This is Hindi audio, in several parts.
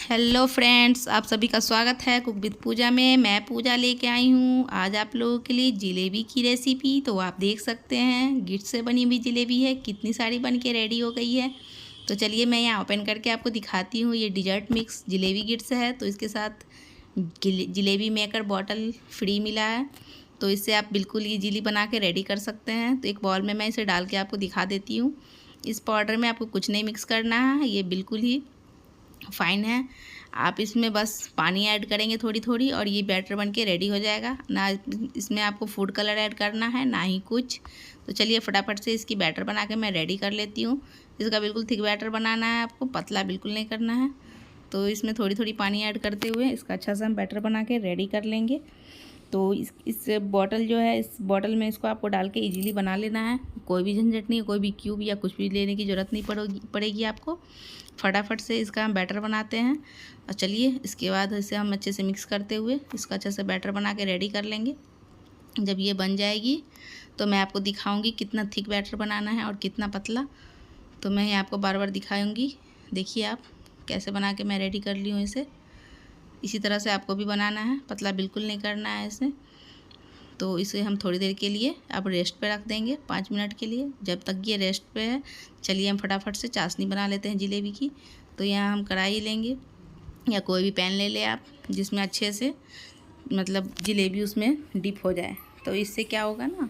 हेलो फ्रेंड्स, आप सभी का स्वागत है कुक विद पूजा में। मैं पूजा लेके आई हूँ आज आप लोगों के लिए जलेबी की रेसिपी। तो आप देख सकते हैं गिट्स से बनी हुई जलेबी है, कितनी सारी बन के रेडी हो गई है। तो चलिए मैं यहाँ ओपन करके आपको दिखाती हूँ। ये डिजर्ट मिक्स जलेबी गिट्स है, तो इसके साथ जलेबी मेकर बॉटल फ्री मिला है। तो इससे आप बिल्कुल ईजीली बना के रेडी कर सकते हैं। तो एक बॉल में मैं इसे डाल के आपको दिखा देती हूँ। इस पाउडर में आपको कुछ नहीं मिक्स करना है, ये बिल्कुल ही फाइन है। आप इसमें बस पानी ऐड करेंगे थोड़ी थोड़ी और ये बैटर बन के रेडी हो जाएगा। ना इसमें आपको फूड कलर ऐड करना है ना ही कुछ। तो चलिए फटाफट से इसकी बैटर बना के मैं रेडी कर लेती हूँ। इसका बिल्कुल थिक बैटर बनाना है आपको, पतला बिल्कुल नहीं करना है। तो इसमें थोड़ी थोड़ी पानी ऐड करते हुए इसका अच्छा सा हम बैटर बना के रेडी कर लेंगे। तो इस बॉटल जो है, इस बॉटल में इसको आपको डाल के इजीली बना लेना है। कोई भी झंझट नहीं है, कोई भी क्यूब या कुछ भी लेने की ज़रूरत नहीं पड़ेगी आपको। फटाफट से इसका हम बैटर बनाते हैं। और चलिए इसके बाद इसे हम अच्छे से मिक्स करते हुए इसका अच्छा से बैटर बना के रेडी कर लेंगे। जब ये बन जाएगी तो मैं आपको दिखाऊंगी कितना थिक बैटर बनाना है और कितना पतला। तो मैं आपको बार बार दिखाऊंगी। देखिए आप कैसे बना के मैं रेडी कर ली हूँ इसे। इसी तरह से आपको भी बनाना है, पतला बिल्कुल नहीं करना है इसे। तो इसे हम थोड़ी देर के लिए अब रेस्ट पे रख देंगे, 5 मिनट के लिए। जब तक ये रेस्ट पे है चलिए हम फटाफट से चाशनी बना लेते हैं जलेबी की। तो यहाँ हम कढ़ाई लेंगे या कोई भी पैन ले लें आप, जिसमें अच्छे से मतलब जलेबी उसमें डिप हो जाए। तो इससे क्या होगा ना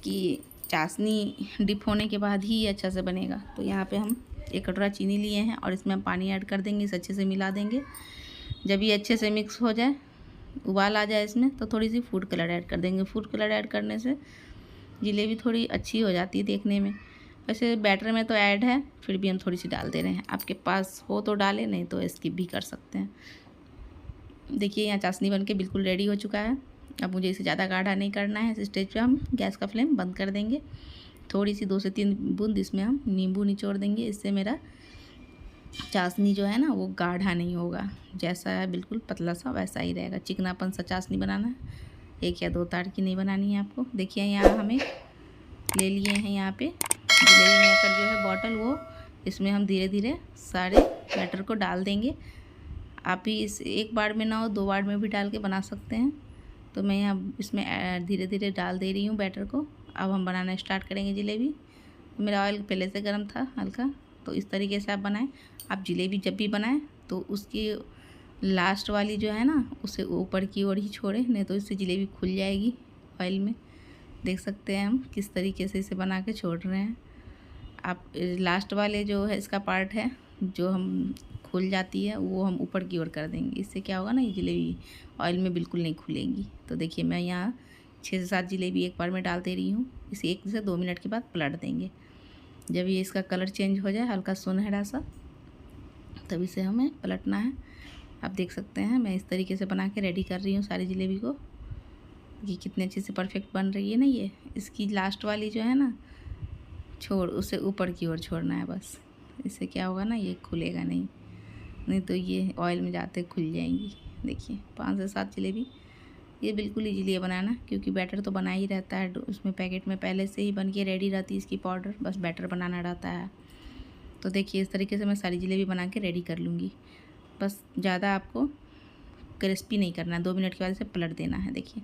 कि चाशनी डिप होने के बाद ही ये अच्छा से बनेगा। तो यहाँ पे हम 1 कटोरा चीनी लिए हैं और इसमें हम पानी ऐड कर देंगे, इसे अच्छे से मिला देंगे। जब ये अच्छे से मिक्स हो जाए, उबाल आ जाए इसमें, तो थोड़ी सी फूड कलर ऐड कर देंगे। फूड कलर ऐड करने से जलेबी थोड़ी अच्छी हो जाती है देखने में। वैसे बैटर में तो ऐड है, फिर भी हम थोड़ी सी डाल दे रहे हैं। आपके पास हो तो डालें, नहीं तो स्किप भी कर सकते हैं। देखिए यहाँ चाशनी बन के बिल्कुल रेडी हो चुका है। अब मुझे इसे ज़्यादा गाढ़ा नहीं करना है। इस स्टेज पे हम गैस का फ्लेम बंद कर देंगे। थोड़ी सी 2 से 3 बूंद इसमें हम नींबू निचोड़ देंगे। इससे मेरा चाशनी जो है ना वो गाढ़ा नहीं होगा, जैसा है बिल्कुल पतला सा वैसा ही रहेगा। चिकनापन सा चाशनी बनाना है, 1 या 2 तार की नहीं बनानी है आपको। देखिए यहाँ हमें ले लिए हैं यहाँ पे जलेबी मेकर जो है बॉटल, वो इसमें हम धीरे धीरे सारे बैटर को डाल देंगे। आप ही इस एक बार में ना हो 2 बार में भी डाल के बना सकते हैं। तो मैं यहाँ इसमें धीरे धीरे डाल दे रही हूँ बैटर को। अब हम बनाना स्टार्ट करेंगे जलेबी। मेरा ऑयल पहले से गर्म था हल्का, तो इस तरीके से आप बनाएं। आप जलेबी जब भी बनाएं तो उसकी लास्ट वाली जो है ना उसे ऊपर की ओर ही छोड़ें, नहीं तो इससे जलेबी खुल जाएगी ऑयल में। देख सकते हैं हम किस तरीके से इसे बना के छोड़ रहे हैं। आप लास्ट वाले जो है इसका पार्ट है जो हम खुल जाती है, वो हम ऊपर की ओर कर देंगे। इससे क्या होगा ना, ये जलेबी ऑयल में बिल्कुल नहीं खुलेगी। तो देखिए मैं यहाँ 6 से 7 जलेबी एक बार में डाल दे रही हूँ। इसे 1 से 2 मिनट के बाद पलट देंगे। जब ये इसका कलर चेंज हो जाए हल्का सुनहरा सा, तब इसे हमें पलटना है। आप देख सकते हैं मैं इस तरीके से बना के रेडी कर रही हूँ सारी जलेबी को। ये कितने अच्छे से परफेक्ट बन रही है ना। ये इसकी लास्ट वाली जो है ना उसे ऊपर की ओर छोड़ना है बस। इससे क्या होगा ना, ये खुलेगा नहीं तो ये ऑयल में जाते खुल जाएंगी। देखिए 5 से 7 जलेबी ये बिल्कुल ईजीली है बनाना, क्योंकि बैटर तो बना ही रहता है उसमें, पैकेट में पहले से ही बन के रेडी रहती है इसकी पाउडर, बस बैटर बनाना रहता है। तो देखिए इस तरीके से मैं सारी जलेबी बना के रेडी कर लूँगी। बस ज़्यादा आपको क्रिस्पी नहीं करना है, 2 मिनट के बाद इसे पलट देना है। देखिए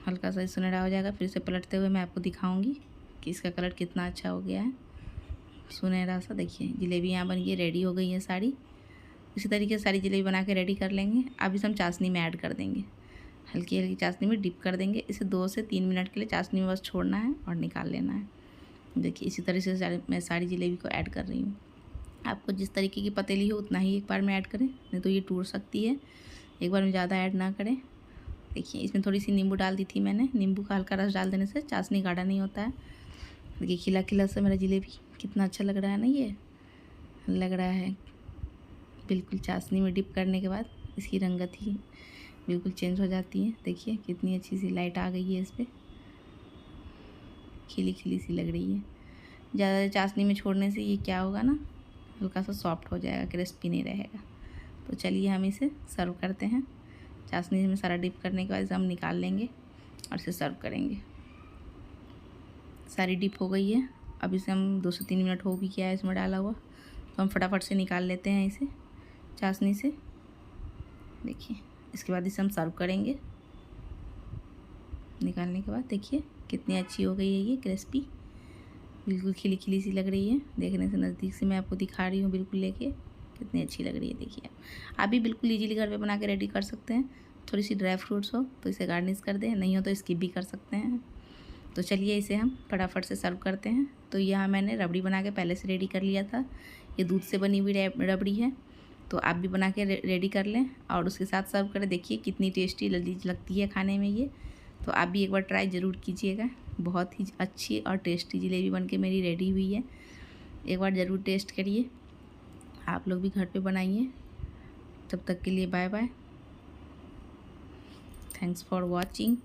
हल्का सा सुनहरा हो जाएगा, फिर इसे पलटते हुए मैं आपको दिखाऊँगी कि इसका कलर कितना अच्छा हो गया है, सुनहरा सा। देखिए जलेबी यहाँ बन के रेडी हो गई है सारी। इसी तरीके से सारी जलेबी बना के रेडी कर लेंगे। अब इसे हम चाशनी में ऐड कर देंगे, हल्की हल्की चाशनी में डिप कर देंगे। इसे 2 से 3 मिनट के लिए चाशनी में बस छोड़ना है और निकाल लेना है। देखिए इसी तरह से मैं सारी जलेबी को ऐड कर रही हूँ। आपको जिस तरीके की पतीली हो उतना ही एक बार में ऐड करें, नहीं तो ये टूट सकती है। एक बार में ज़्यादा ऐड ना करें। देखिए इसमें थोड़ी सी नींबू डाल दी थी मैंने। नींबू का हल्का रस डाल देने से चाशनी गाढ़ा नहीं होता है। देखिए खिला खिला सा मेरा जलेबी कितना अच्छा लग रहा है ना। ये लग रहा है बिल्कुल चाशनी में डिप करने के बाद इसकी रंगत ही बिल्कुल चेंज हो जाती है। देखिए कितनी अच्छी सी लाइट आ गई है इस पर, खिली खिली सी लग रही है। ज़्यादा चाशनी में छोड़ने से ये क्या होगा ना, हल्का सा सॉफ्ट हो जाएगा, क्रिस्पी नहीं रहेगा। तो चलिए हम इसे सर्व करते हैं। चाशनी में सारा डिप करने के बाद हम निकाल लेंगे और इसे सर्व करेंगे। सारी डिप हो गई है। अब इसे हम 2 से 3 मिनट हो भी किया है इसमें डाला हुआ, तो हम फटाफट से निकाल लेते हैं इसे। चाशनी से। देखिए, इसके बाद इसे हम सर्व करेंगे। निकालने के बाद देखिए कितनी अच्छी हो गई है ये क्रिस्पी, बिल्कुल खिली खिली सी लग रही है। देखने से नज़दीक से मैं आपको दिखा रही हूँ बिल्कुल लेके, कितनी अच्छी लग रही है। देखिए आप भी बिल्कुल ईजीली घर पे बना के रेडी कर सकते हैं। थोड़ी सी ड्राई फ्रूट्स हो तो इसे गार्निश कर दें, नहीं हो तो स्किप भी कर सकते हैं। तो चलिए इसे हम फटाफट से सर्व करते हैं। तो यहाँ मैंने रबड़ी बना के पहले से रेडी कर लिया था। ये दूध से बनी हुई रबड़ी है, तो आप भी बना के रेडी कर लें और उसके साथ सर्व करें। देखिए कितनी टेस्टी लजीज लगती है खाने में ये। तो आप भी एक बार ट्राई ज़रूर कीजिएगा। बहुत ही अच्छी और टेस्टी जलेबी बनके मेरी रेडी हुई है। एक बार ज़रूर टेस्ट करिए, आप लोग भी घर पे बनाइए। तब तक के लिए bye bye. Thanks for watching.